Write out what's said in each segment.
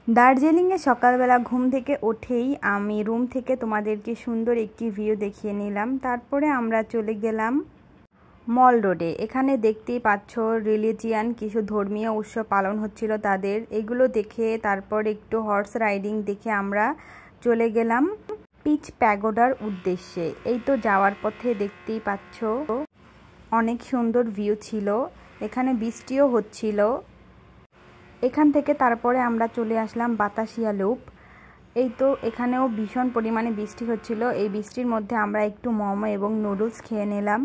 দার্জিলিংয়ে সকালবেলা ঘুম থেকে উঠেই আমি রুম থেকে তোমাদেরকে সুন্দর একটি ভিউ দেখিয়ে নিলাম। তারপরে আমরা চলে গেলাম মল রোডে। এখানে দেখতেই পাচ্ছ রিলিজিয়ান কিছু ধর্মীয় উৎসব পালন হচ্ছিল তাদের, এগুলো দেখে তারপর একটু হর্স রাইডিং দেখে আমরা চলে গেলাম পিচ প্যাগোডার উদ্দেশ্যে। এই তো যাওয়ার পথে দেখতেই পাচ্ছ অনেক সুন্দর ভিউ ছিল, এখানে বৃষ্টিও হচ্ছিল। এখান থেকে তারপরে আমরা চলে আসলাম বাতাসিয়া লুপ। এই তো এখানেও ভীষণ পরিমাণে বৃষ্টি হচ্ছিল, এই বৃষ্টির মধ্যে আমরা একটু মোমো এবং নুডলস খেয়ে নিলাম।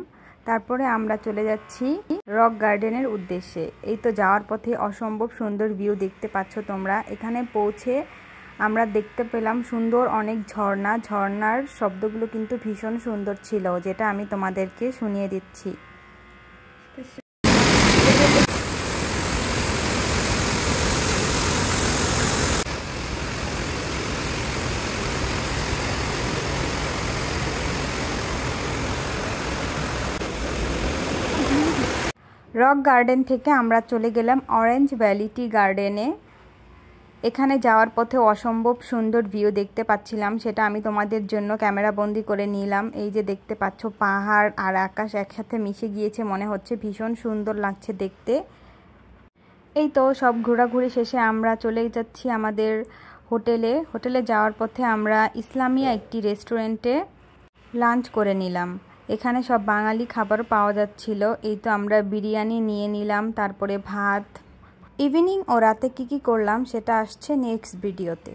তারপরে আমরা চলে যাচ্ছি রক গার্ডেনের উদ্দেশ্যে। এই তো যাওয়ার পথে অসম্ভব সুন্দর ভিউ দেখতে পাচ্ছ তোমরা। এখানে পৌঁছে আমরা দেখতে পেলাম সুন্দর অনেক ঝর্ণা, ঝর্ণার শব্দগুলো কিন্তু ভীষণ সুন্দর ছিল, যেটা আমি তোমাদেরকে শুনিয়ে দিচ্ছি। রক গার্ডেন থেকে আমরা চলে গেলাম অরেঞ্জ ভ্যালি টি গার্ডেনে। এখানে যাওয়ার পথে অসম্ভব সুন্দর ভিউ দেখতে পাচ্ছিলাম, সেটা আমি তোমাদের জন্য ক্যামেরা বন্দি করে নিলাম। এই যে দেখতে পাচ্ছ পাহাড় আর আকাশ একসাথে মিশে গিয়েছে, মনে হচ্ছে ভীষণ সুন্দর লাগছে দেখতে। এই তো সব ঘোরাঘুরি শেষে আমরা চলে যাচ্ছি আমাদের হোটেলে যাওয়ার পথে আমরা ইসলামিয়া একটি রেস্টুরেন্টে লাঞ্চ করে নিলাম। এখানে সব বাঙালি খাবার পাওয়া যাচ্ছিল। এই তো আমরা বিরিয়ানি নিয়ে নিলাম, তারপরে ভাত। ইভিনিং ও রাতে কি করলাম সেটা আসছে নেক্সট ভিডিওতে।